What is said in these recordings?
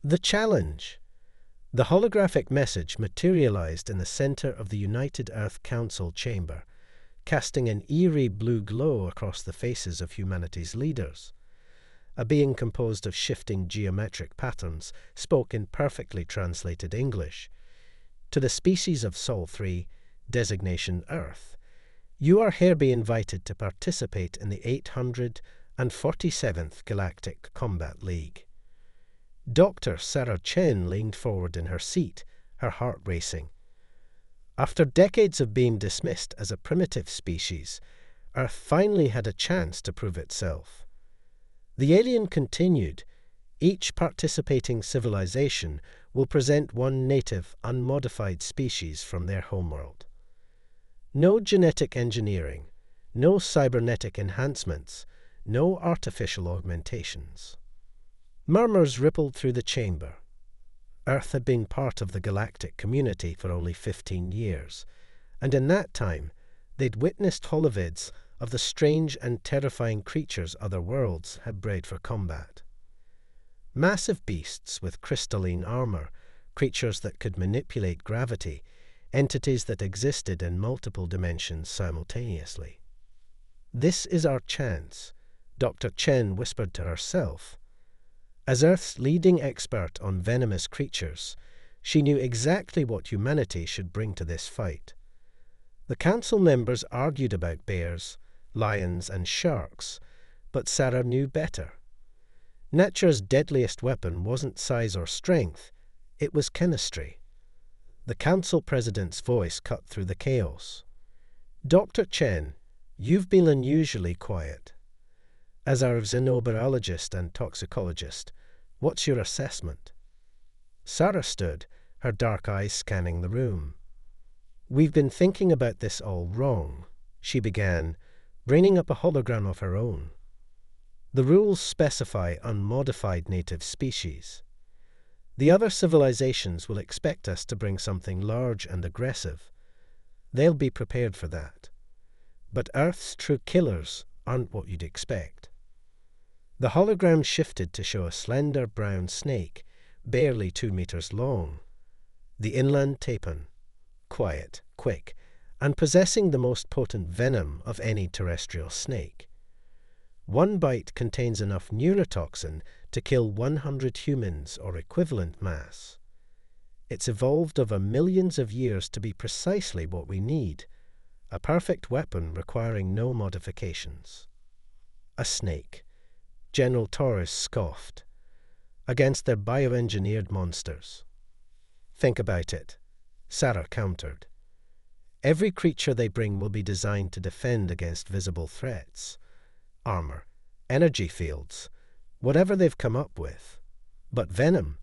The challenge. The holographic message materialized in the center of the United Earth Council chamber, casting an eerie blue glow across the faces of humanity's leaders. A being composed of shifting geometric patterns spoke in perfectly translated English. To the species of Sol 3, designation Earth, you are hereby invited to participate in the 847th Galactic Combat League. Dr. Sarah Chen leaned forward in her seat, her heart racing. After decades of being dismissed as a primitive species, Earth finally had a chance to prove itself. The alien continued, each participating civilization will present one native, unmodified species from their homeworld. No genetic engineering, no cybernetic enhancements, no artificial augmentations. Murmurs rippled through the chamber. Earth had been part of the galactic community for only 15 years, and in that time they'd witnessed holovids of the strange and terrifying creatures other worlds had bred for combat. Massive beasts with crystalline armor, creatures that could manipulate gravity, entities that existed in multiple dimensions simultaneously. "This is our chance," Dr. Chen whispered to herself. As Earth's leading expert on venomous creatures, she knew exactly what humanity should bring to this fight. The council members argued about bears, lions, and sharks, but Sarah knew better. Nature's deadliest weapon wasn't size or strength, it was chemistry. The council president's voice cut through the chaos. "Dr. Chen, you've been unusually quiet. As our xenobiologist and toxicologist, what's your assessment?" Sarah stood, her dark eyes scanning the room. "We've been thinking about this all wrong," she began, bringing up a hologram of her own. "The rules specify unmodified native species. The other civilizations will expect us to bring something large and aggressive. They'll be prepared for that. But Earth's true killers aren't what you'd expect." The hologram shifted to show a slender brown snake, barely 2 meters long. The inland tapir, quiet, quick, and possessing the most potent venom of any terrestrial snake. One bite contains enough neurotoxin to kill 100 humans or equivalent mass. It's evolved over millions of years to be precisely what we need, a perfect weapon requiring no modifications. A snake. General Torres scoffed. Against their bioengineered monsters. "Think about it," Sarah countered. "Every creature they bring will be designed to defend against visible threats. Armor, energy fields, whatever they've come up with. But venom,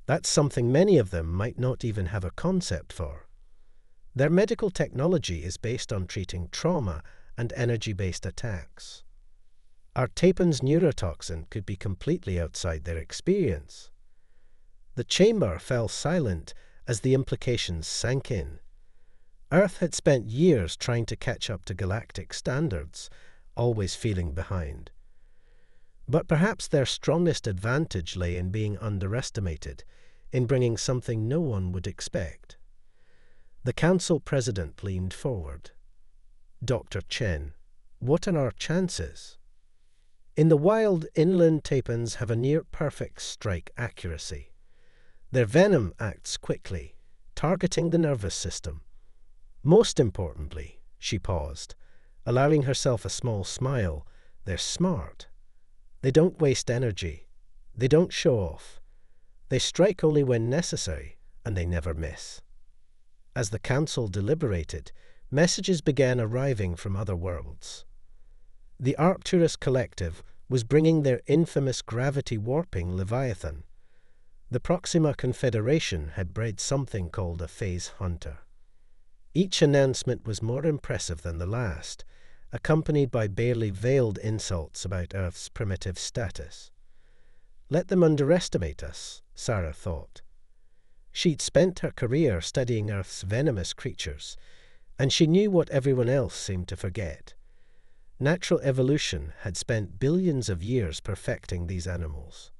that's something many of them might not even have a concept for. Their medical technology is based on treating trauma and energy-based attacks. Our tapir's neurotoxin could be completely outside their experience." The chamber fell silent as the implications sank in. Earth had spent years trying to catch up to galactic standards, always feeling behind. But perhaps their strongest advantage lay in being underestimated, in bringing something no one would expect. The council president leaned forward. "Dr. Chen, what are our chances?" "In the wild, inland tapirs have a near-perfect strike accuracy. Their venom acts quickly, targeting the nervous system. Most importantly," she paused, allowing herself a small smile, "they're smart. They don't waste energy. They don't show off. They strike only when necessary, and they never miss." As the council deliberated, messages began arriving from other worlds. The Arcturus Collective was bringing their infamous gravity-warping Leviathan. The Proxima Confederation had bred something called a phase hunter. Each announcement was more impressive than the last, accompanied by barely veiled insults about Earth's primitive status. Let them underestimate us, Sarah thought. She'd spent her career studying Earth's venomous creatures, and she knew what everyone else seemed to forget. Natural evolution had spent billions of years perfecting these animals.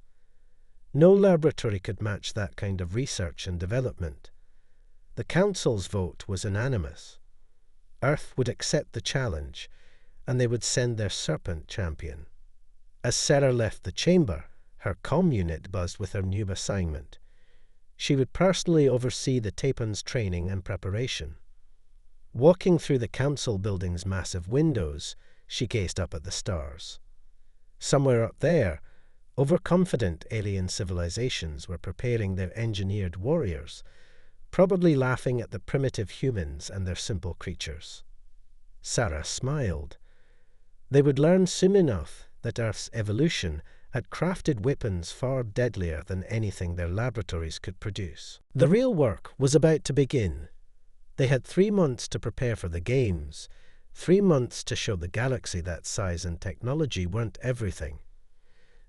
No laboratory could match that kind of research and development. The Council's vote was unanimous. Earth would accept the challenge, and they would send their serpent champion. As Sarah left the chamber, her comm unit buzzed with her new assignment. She would personally oversee the Tapon's training and preparation. Walking through the council building's massive windows, she gazed up at the stars. Somewhere up there, overconfident alien civilizations were preparing their engineered warriors, probably laughing at the primitive humans and their simple creatures. Sarah smiled. They would learn soon enough that Earth's evolution had crafted weapons far deadlier than anything their laboratories could produce. The real work was about to begin. They had 3 months to prepare for the games, 3 months to show the galaxy that size and technology weren't everything.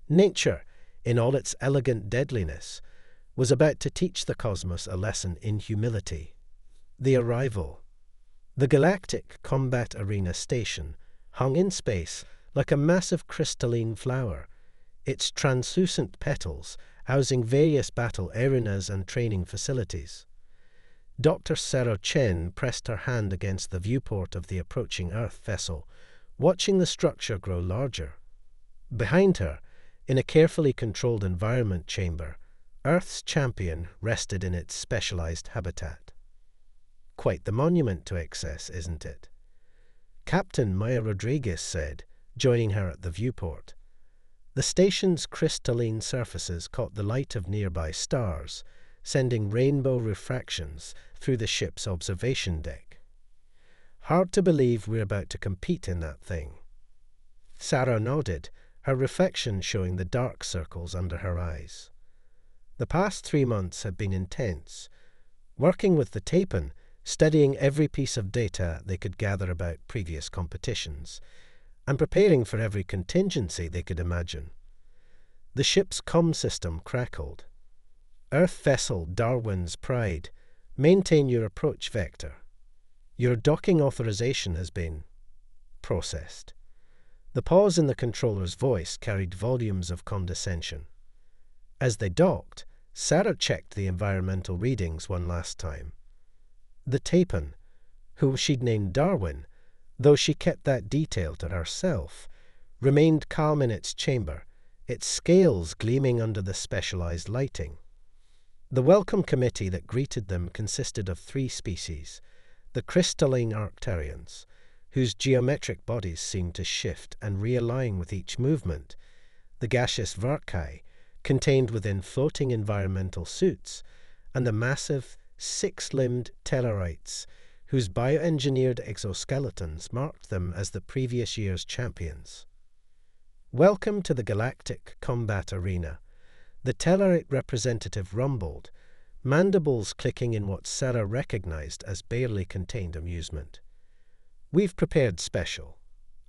Nature, in all its elegant deadliness, was about to teach the cosmos a lesson in humility. The arrival. The Galactic Combat Arena Station hung in space like a massive crystalline flower, its translucent petals housing various battle arenas and training facilities. Dr. Sarah Chen pressed her hand against the viewport of the approaching Earth vessel, watching the structure grow larger. Behind her, in a carefully controlled environment chamber, Earth's champion rested in its specialized habitat. Quite the monument to excess, isn't it? Captain Maya Rodriguez said, joining her at the viewport. The station's crystalline surfaces caught the light of nearby stars, sending rainbow refractions through the ship's observation deck. Hard to believe we're about to compete in that thing. Sarah nodded, her reflection showing the dark circles under her eyes. The past 3 months had been intense, working with the Tapon, studying every piece of data they could gather about previous competitions, and preparing for every contingency they could imagine. The ship's comm system crackled. Earth vessel Darwin's Pride, maintain your approach vector. Your docking authorization has been processed. The pause in the controller's voice carried volumes of condescension. As they docked, Sarah checked the environmental readings one last time. The Tapon, whom she'd named Darwin, though she kept that detail to herself, remained calm in its chamber, its scales gleaming under the specialized lighting. The welcome committee that greeted them consisted of 3 species, the crystalline Arcturians, whose geometric bodies seemed to shift and realign with each movement, the gaseous Varkai, contained within floating environmental suits, and the massive, 6-limbed Tellarites, whose bioengineered exoskeletons marked them as the previous year's champions. Welcome to the Galactic Combat Arena. The Tellarite representative rumbled, mandibles clicking in what Sarah recognized as barely contained amusement. We've prepared special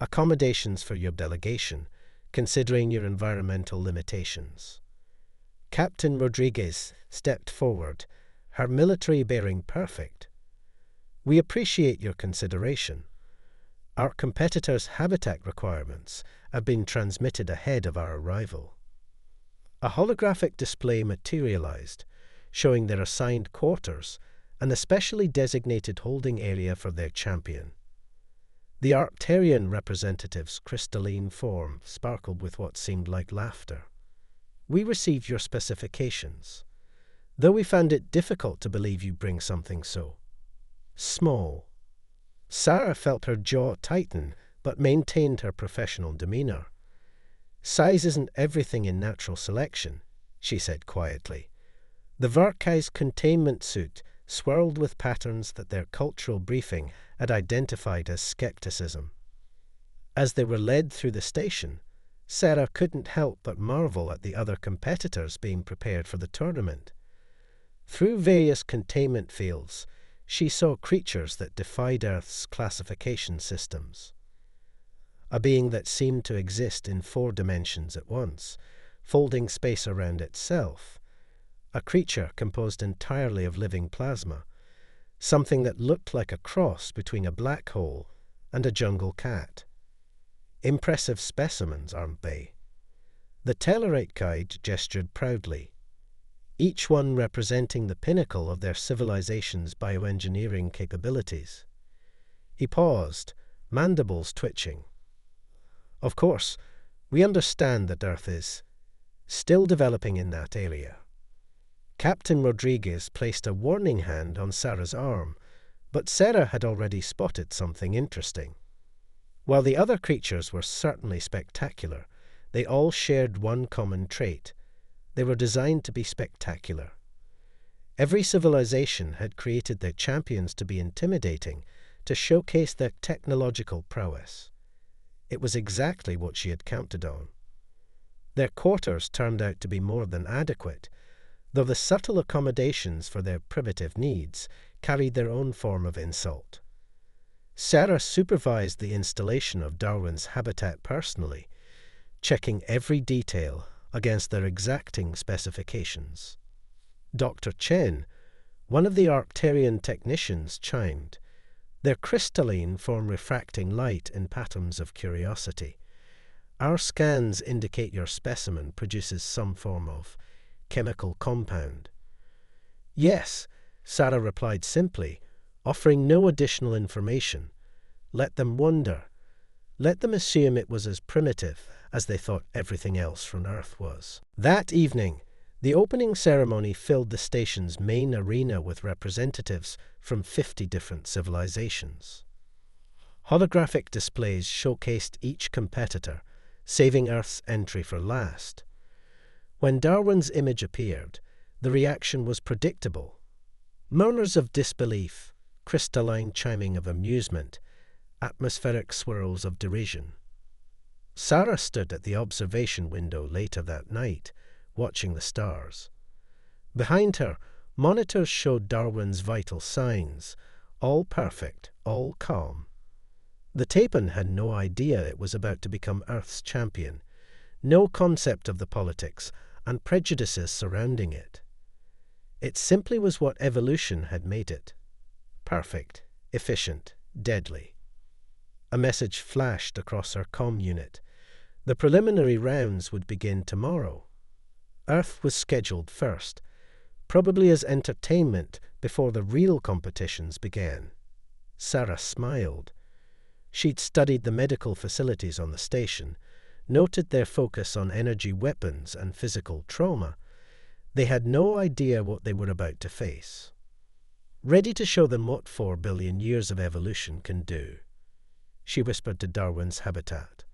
accommodations for your delegation, considering your environmental limitations. Captain Rodriguez stepped forward, her military bearing perfect. We appreciate your consideration. Our competitors' habitat requirements have been transmitted ahead of our arrival. A holographic display materialized, showing their assigned quarters and a specially designated holding area for their champion. The Arcturian representative's crystalline form sparkled with what seemed like laughter. We received your specifications, though we found it difficult to believe you bring something so small. Sarah felt her jaw tighten, but maintained her professional demeanor. Size isn't everything in natural selection, she said quietly. The Varkai's containment suit swirled with patterns that their cultural briefing had identified as skepticism. As they were led through the station, Sarah couldn't help but marvel at the other competitors being prepared for the tournament. Through various containment fields, she saw creatures that defied Earth's classification systems. A being that seemed to exist in 4 dimensions at once, folding space around itself. A creature composed entirely of living plasma, something that looked like a cross between a black hole and a jungle cat. Impressive specimens, aren't they? The Tellarite guide gestured proudly, each one representing the pinnacle of their civilization's bioengineering capabilities. He paused, mandibles twitching. Of course, we understand that Earth is still developing in that area. Captain Rodriguez placed a warning hand on Sarah's arm, but Sarah had already spotted something interesting. While the other creatures were certainly spectacular, they all shared one common trait. They were designed to be spectacular. Every civilization had created their champions to be intimidating, to showcase their technological prowess. It was exactly what she had counted on. Their quarters turned out to be more than adequate, though the subtle accommodations for their primitive needs carried their own form of insult. Sarah supervised the installation of Darwin's habitat personally, checking every detail against their exacting specifications. Dr. Chen, one of the Arcturian technicians, chimed, "Their crystalline form refracting light in patterns of curiosity. Our scans indicate your specimen produces some form of chemical compound." "Yes," Sarah replied simply, offering no additional information. Let them wonder. Let them assume it was as primitive as they thought everything else from Earth was. That evening, the opening ceremony filled the station's main arena with representatives from 50 different civilizations. Holographic displays showcased each competitor, saving Earth's entry for last. When Darwin's image appeared, the reaction was predictable. Murmurs of disbelief, crystalline chiming of amusement, atmospheric swirls of derision. Sarah stood at the observation window later that night, watching the stars. Behind her, monitors showed Darwin's vital signs, all perfect, all calm. The Tapon had no idea it was about to become Earth's champion, no concept of the politics and prejudices surrounding it. It simply was what evolution had made it. Perfect, efficient, deadly. A message flashed across her comm unit. The preliminary rounds would begin tomorrow. Earth was scheduled first, probably as entertainment before the real competitions began. Sarah smiled. She'd studied the medical facilities on the station, noted their focus on energy weapons and physical trauma. They had no idea what they were about to face. Ready to show them what 4 billion years of evolution can do. She whispered to Darwin's habitat.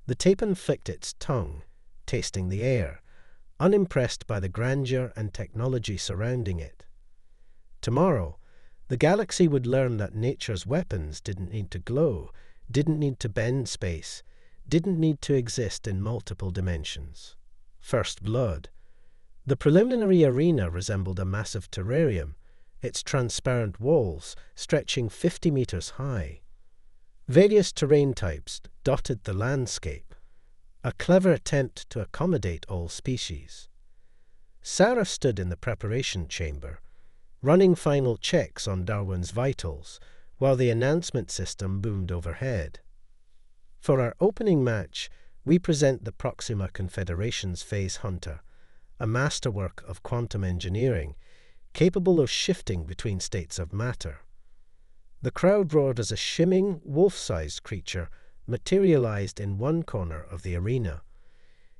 The Tapon flicked its tongue, tasting the air, unimpressed by the grandeur and technology surrounding it. Tomorrow, the galaxy would learn that nature's weapons didn't need to glow, didn't need to bend space, didn't need to exist in multiple dimensions. First blood. The preliminary arena resembled a massive terrarium, its transparent walls stretching 50 meters high. Various terrain types dotted the landscape, a clever attempt to accommodate all species. Sarah stood in the preparation chamber, running final checks on Darwin's vitals, while the announcement system boomed overhead. For our opening match, we present the Proxima Confederation's Phase Hunter, a masterwork of quantum engineering, capable of shifting between states of matter. The crowd roared as a shimming, wolf-sized creature materialized in one corner of the arena.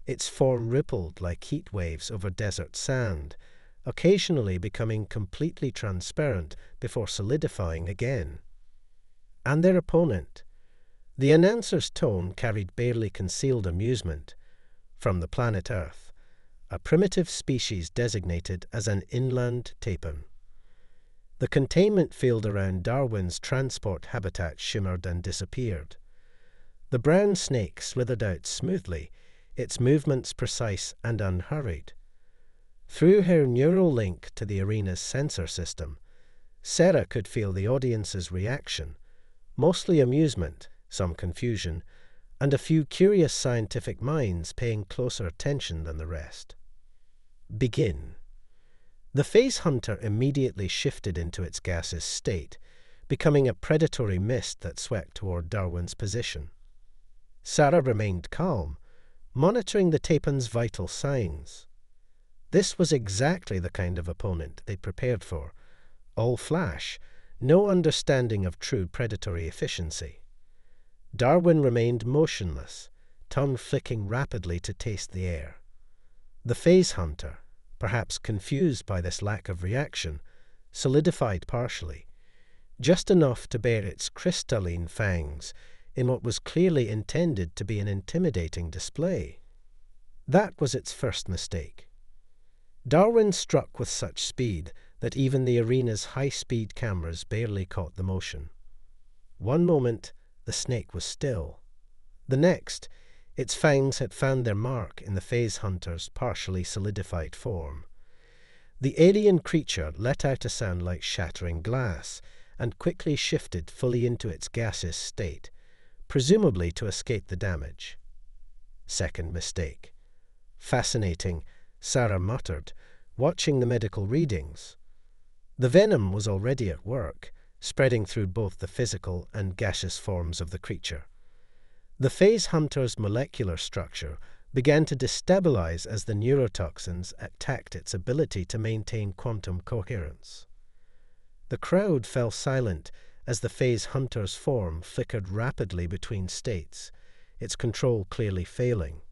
Its form rippled like heat waves over desert sand, occasionally becoming completely transparent before solidifying again. And their opponent. The announcer's tone carried barely concealed amusement. From the planet Earth, a primitive species designated as an inland Tapon. The containment field around Darwin's transport habitat shimmered and disappeared. The brown snake slithered out smoothly, its movements precise and unhurried. Through her neural link to the arena's sensor system, Sarah could feel the audience's reaction, mostly amusement, some confusion, and a few curious scientific minds paying closer attention than the rest. Begin. The Phase Hunter immediately shifted into its gaseous state, becoming a predatory mist that swept toward Darwin's position. Sarah remained calm, monitoring the Tapan's vital signs. This was exactly the kind of opponent they'd prepared for. All flash, no understanding of true predatory efficiency. Darwin remained motionless, tongue flicking rapidly to taste the air. The phase hunter, perhaps confused by this lack of reaction, solidified partially, just enough to bare its crystalline fangs in what was clearly intended to be an intimidating display. That was its first mistake. Darwin struck with such speed that even the arena's high-speed cameras barely caught the motion. One moment, the snake was still. The next, its fangs had found their mark in the phase hunter's partially solidified form. The alien creature let out a sound like shattering glass and quickly shifted fully into its gaseous state, presumably to escape the damage. Second mistake. Fascinating, Sarah muttered, watching the medical readings. The venom was already at work, spreading through both the physical and gaseous forms of the creature. The phase hunter's molecular structure began to destabilize as the neurotoxins attacked its ability to maintain quantum coherence. The crowd fell silent as the phase hunter's form flickered rapidly between states, its control clearly failing.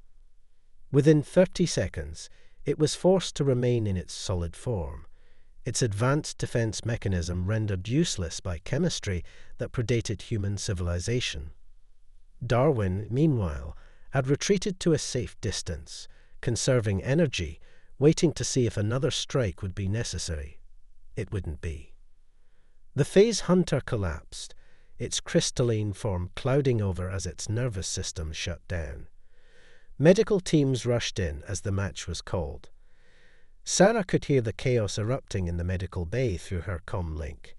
Within 30 seconds, it was forced to remain in its solid form, its advanced defense mechanism rendered useless by chemistry that predated human civilization. Darwin, meanwhile, had retreated to a safe distance, conserving energy, waiting to see if another strike would be necessary. It wouldn't be. The phase hunter collapsed, its crystalline form clouding over as its nervous system shut down. Medical teams rushed in as the match was called. Sarah could hear the chaos erupting in the medical bay through her comm link.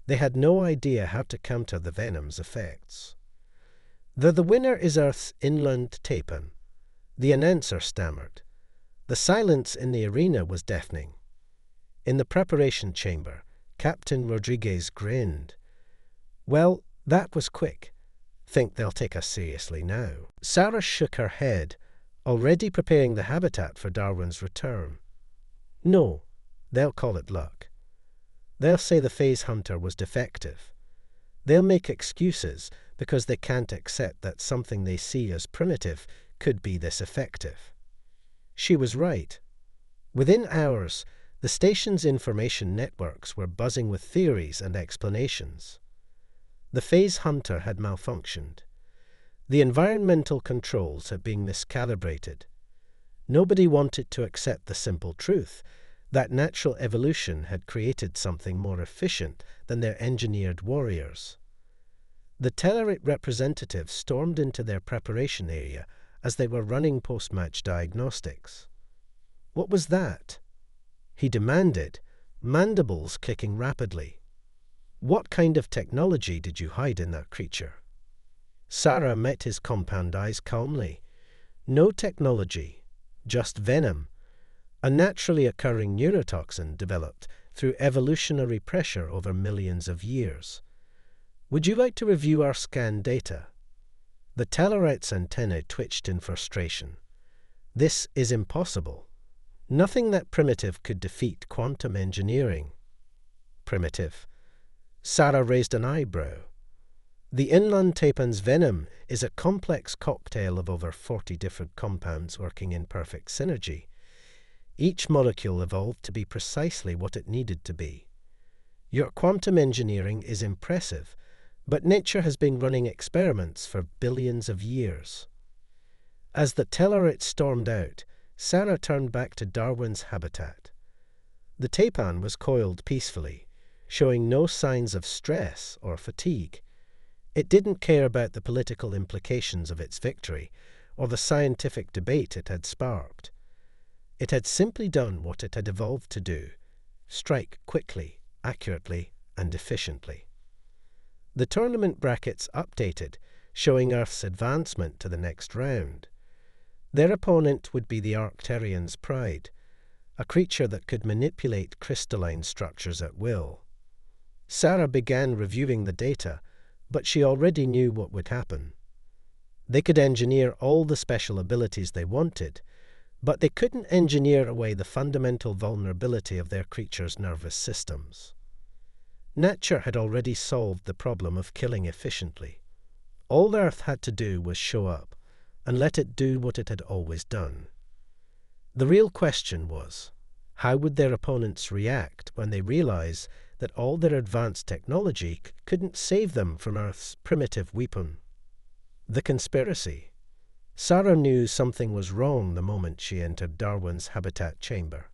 They had no idea how to counter the venom's effects. The winner is Earth's inland Tapan," the announcer stammered. The silence in the arena was deafening. In the preparation chamber, Captain Rodriguez grinned. "Well, that was quick. Think they'll take us seriously now." Sarah shook her head, already preparing the habitat for Darwin's return. "No, they'll call it luck. They'll say the phase hunter was defective. They'll make excuses because they can't accept that something they see as primitive could be this effective." She was right. Within hours, the station's information networks were buzzing with theories and explanations. The phase hunter had malfunctioned. The environmental controls had been miscalibrated. Nobody wanted to accept the simple truth that natural evolution had created something more efficient than their engineered warriors. The Tellarite representatives stormed into their preparation area as they were running post-match diagnostics. "What was that?" he demanded, mandibles clicking rapidly. "What kind of technology did you hide in that creature?" Sarah met his compound eyes calmly. "No technology, just venom, a naturally occurring neurotoxin developed through evolutionary pressure over millions of years. Would you like to review our scan data?" The Tellarite's antennae twitched in frustration. "This is impossible. Nothing that primitive could defeat quantum engineering." "Primitive?" Sarah raised an eyebrow. "The inland Tapan's venom is a complex cocktail of over 40 different compounds working in perfect synergy. Each molecule evolved to be precisely what it needed to be. Your quantum engineering is impressive, but nature has been running experiments for billions of years." As the Tellarite stormed out, Sarah turned back to Darwin's habitat. The Tapan was coiled peacefully, showing no signs of stress or fatigue. It didn't care about the political implications of its victory or the scientific debate it had sparked. It had simply done what it had evolved to do: strike quickly, accurately, and efficiently. The tournament brackets updated, showing Earth's advancement to the next round. Their opponent would be the Arcturian's pride, a creature that could manipulate crystalline structures at will. Sarah began reviewing the data, but she already knew what would happen. They could engineer all the special abilities they wanted, but they couldn't engineer away the fundamental vulnerability of their creatures' nervous systems. Nature had already solved the problem of killing efficiently. All Earth had to do was show up and let it do what it had always done. The real question was, how would their opponents react when they realize that all their advanced technology couldn't save them from Earth's primitive weapon? The conspiracy. Sarah knew something was wrong the moment she entered Darwin's habitat chamber.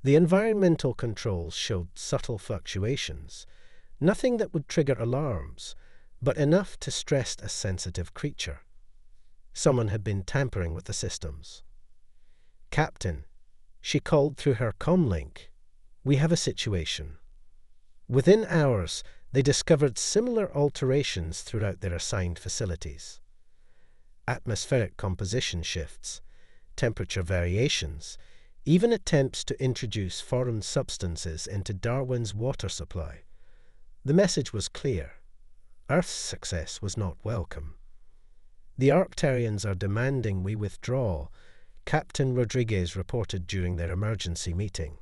The environmental controls showed subtle fluctuations, nothing that would trigger alarms, but enough to stress a sensitive creature. Someone had been tampering with the systems. "Captain," she called through her comlink, "we have a situation." Within hours, they discovered similar alterations throughout their assigned facilities. Atmospheric composition shifts, temperature variations, even attempts to introduce foreign substances into Darwin's water supply. The message was clear. Earth's success was not welcome. "The Arcturians are demanding we withdraw," Captain Rodriguez reported during their emergency meeting.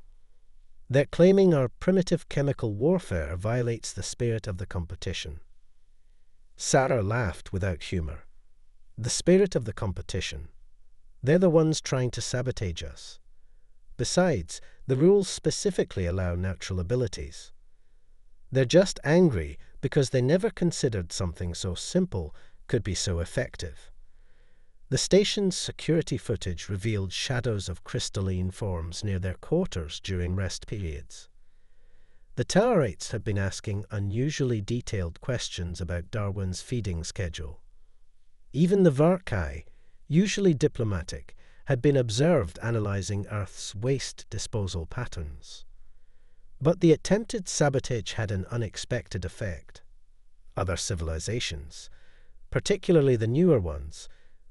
"They're claiming our primitive chemical warfare violates the spirit of the competition." Sarah laughed without humor. "The spirit of the competition. They're the ones trying to sabotage us. Besides, the rules specifically allow natural abilities. They're just angry because they never considered something so simple could be so effective." The station's security footage revealed shadows of crystalline forms near their quarters during rest periods. The Tellarites had been asking unusually detailed questions about Darwin's feeding schedule. Even the Varkai, usually diplomatic, had been observed analyzing Earth's waste disposal patterns. But the attempted sabotage had an unexpected effect. Other civilizations, particularly the newer ones,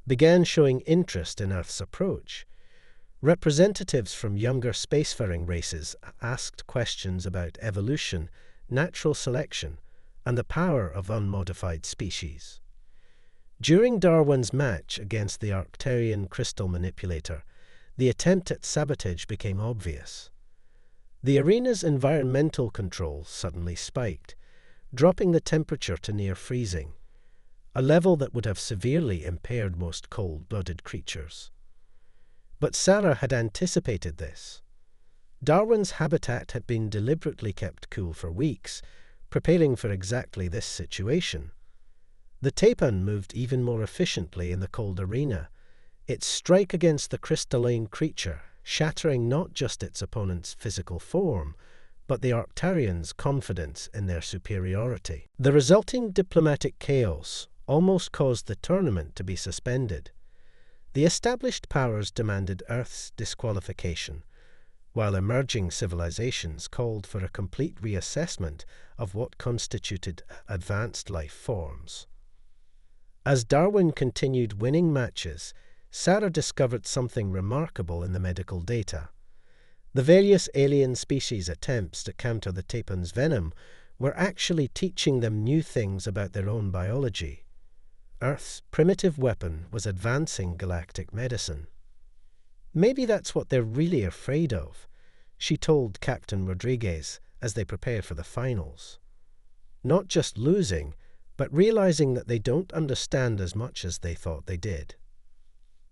began showing interest in Earth's approach. Representatives from younger spacefaring races asked questions about evolution, natural selection, and the power of unmodified species. During Darwin's match against the Arcturian crystal manipulator, the attempt at sabotage became obvious. The arena's environmental controls suddenly spiked, dropping the temperature to near freezing, a level that would have severely impaired most cold-blooded creatures. But Sarah had anticipated this. Darwin's habitat had been deliberately kept cool for weeks, preparing for exactly this situation. The taipan moved even more efficiently in the cold arena, its strike against the crystalline creature shattering not just its opponent's physical form, but the Arcturians' confidence in their superiority. The resulting diplomatic chaos almost caused the tournament to be suspended. The established powers demanded Earth's disqualification, while emerging civilizations called for a complete reassessment of what constituted advanced life forms. As Darwin continued winning matches, Sarah discovered something remarkable in the medical data. The various alien species' attempts to counter the taipan's venom were actually teaching them new things about their own biology. Earth's primitive weapon was advancing galactic medicine. "Maybe that's what they're really afraid of," she told Captain Rodriguez as they prepared for the finals. Not just losing, but realizing that they don't understand as much as they thought they did.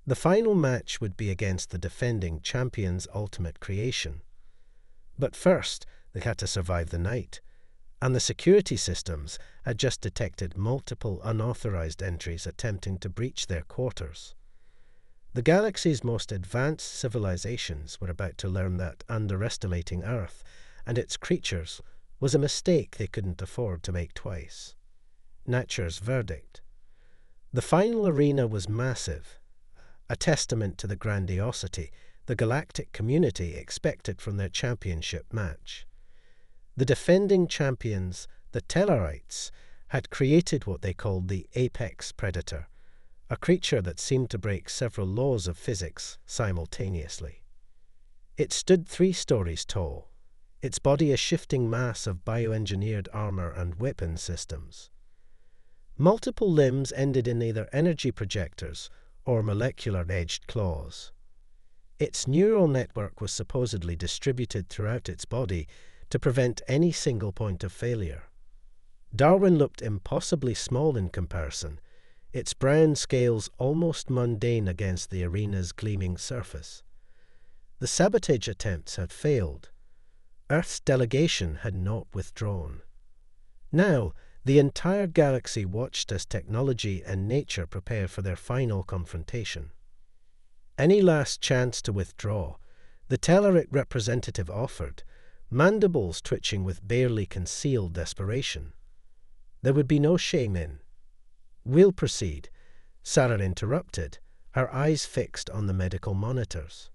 The final match would be against the defending champion's ultimate creation. But first, they had to survive the night, and the security systems had just detected multiple unauthorized entries attempting to breach their quarters. The galaxy's most advanced civilizations were about to learn that underestimating Earth and its creatures was a mistake they couldn't afford to make twice. Nature's verdict. The final arena was massive, a testament to the grandiosity the galactic community expected from their championship match. The defending champions, the Tellarites, had created what they called the apex predator, a creature that seemed to break several laws of physics simultaneously. It stood 3 stories tall, its body a shifting mass of bioengineered armor and weapon systems. Multiple limbs ended in either energy projectors or molecular-edged claws. Its neural network was supposedly distributed throughout its body to prevent any single point of failure. Darwin looked impossibly small in comparison, its brown scales almost mundane against the arena's gleaming surface. The sabotage attempts had failed. Earth's delegation had not withdrawn. Now, the entire galaxy watched as technology and nature prepare for their final confrontation. Any last chance to withdraw, the Telluric representative offered, mandibles twitching with barely concealed desperation. There would be no shame in. "We'll proceed," Sarah interrupted, her eyes fixed on the medical monitors.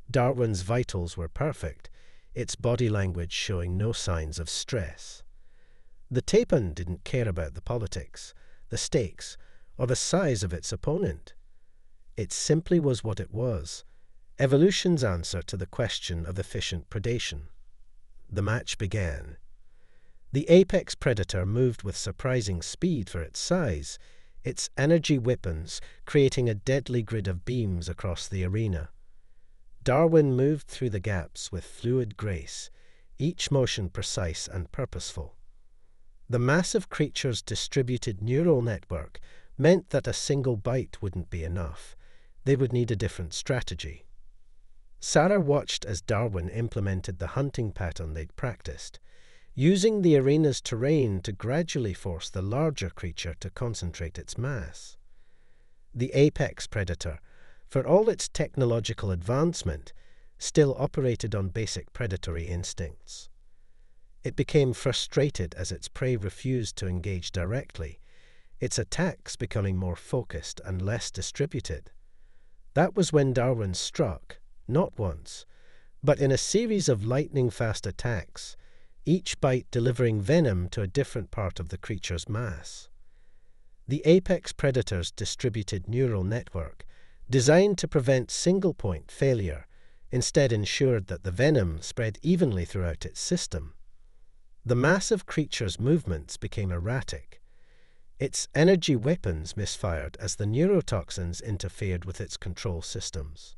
Darwin's vitals were perfect, its body language showing no signs of stress. The Tapan didn't care about the politics, the stakes, or the size of its opponent. It simply was what it was, evolution's answer to the question of efficient predation. The match began. The apex predator moved with surprising speed for its size, its energy weapons creating a deadly grid of beams across the arena. Darwin moved through the gaps with fluid grace, each motion precise and purposeful. The massive creature's distributed neural network meant that a single bite wouldn't be enough. They would need a different strategy. Sarah watched as Darwin implemented the hunting pattern they'd practiced, using the arena's terrain to gradually force the larger creature to concentrate its mass. The apex predator, for all its technological advancement, still operated on basic predatory instincts. It became frustrated as its prey refused to engage directly, its attacks becoming more focused and less distributed. That was when Darwin struck, not once, but in a series of lightning-fast attacks, each bite delivering venom to a different part of the creature's mass. The apex predator's distributed neural network, designed to prevent single-point failure, instead ensured that the venom spread evenly throughout its system. The massive creature's movements became erratic. Its energy weapons misfired as the neurotoxins interfered with its control systems.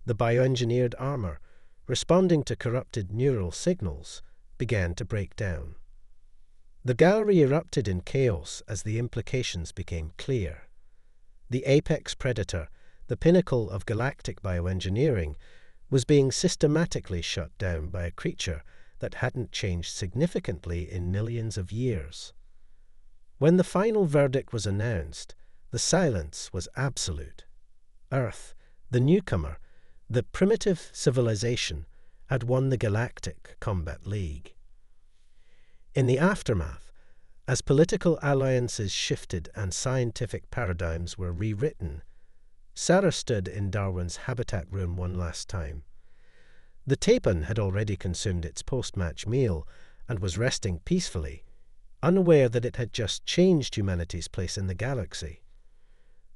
The bioengineered armor, responding to corrupted neural signals, began to break down. The gallery erupted in chaos as the implications became clear. The apex predator, the pinnacle of galactic bioengineering, was being systematically shut down by a creature that hadn't changed significantly in millions of years. When the final verdict was announced, the silence was absolute. Earth, the newcomer, the primitive civilization, had won the Galactic Combat League. In the aftermath, as political alliances shifted and scientific paradigms were rewritten, Sarah stood in Darwin's habitat room one last time. The Tapan had already consumed its post-match meal and was resting peacefully, unaware that it had just changed humanity's place in the galaxy.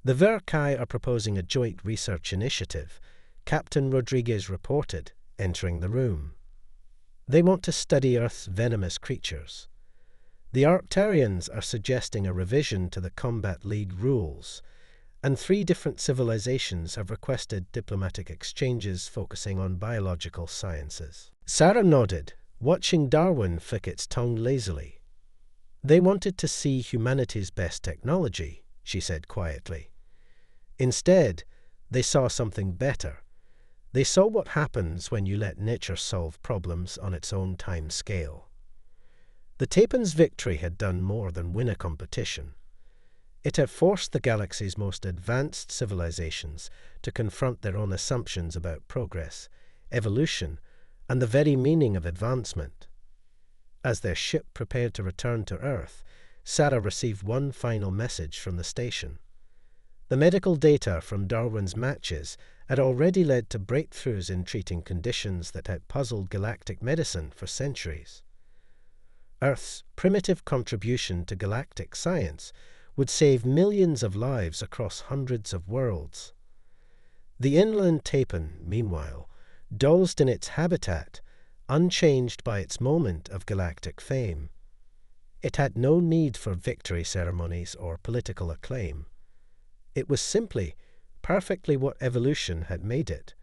The Verkai are proposing a joint research initiative, Captain Rodriguez reported, entering the room. They want to study Earth's venomous creatures. The Arcturians are suggesting a revision to the Combat League rules, and 3 different civilizations have requested diplomatic exchanges focusing on biological sciences. Sarah nodded, watching Darwin flick its tongue lazily. They wanted to see humanity's best technology, she said quietly. Instead, they saw something better. They saw what happens when you let nature solve problems on its own time scale. The Tapan's victory had done more than win a competition. It had forced the galaxy's most advanced civilizations to confront their own assumptions about progress, evolution, and the very meaning of advancement. As their ship prepared to return to Earth, Sarah received one final message from the station. The medical data from Darwin's matches had already led to breakthroughs in treating conditions that had puzzled galactic medicine for centuries. Earth's primitive contribution to galactic science would save millions of lives across hundreds of worlds. The inland Tapan, meanwhile, dozed in its habitat, unchanged by its moment of galactic fame. It had no need for victory ceremonies or political acclaim. It was simply perfectly what evolution had made it,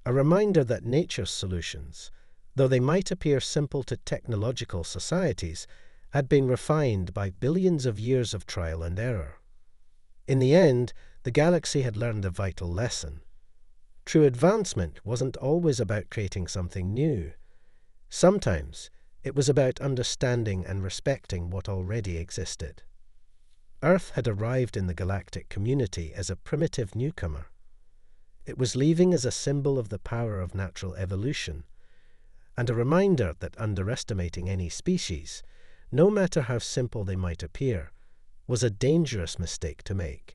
a reminder that nature's solutions, though they might appear simple to technological societies, had been refined by billions of years of trial and error. In the end, the galaxy had learned a vital lesson. True advancement wasn't always about creating something new. Sometimes it was about understanding and respecting what already existed. Earth had arrived in the galactic community as a primitive newcomer. It was leaving as a symbol of the power of natural evolution, and a reminder that underestimating any species, no matter how simple they might appear, was a dangerous mistake to make.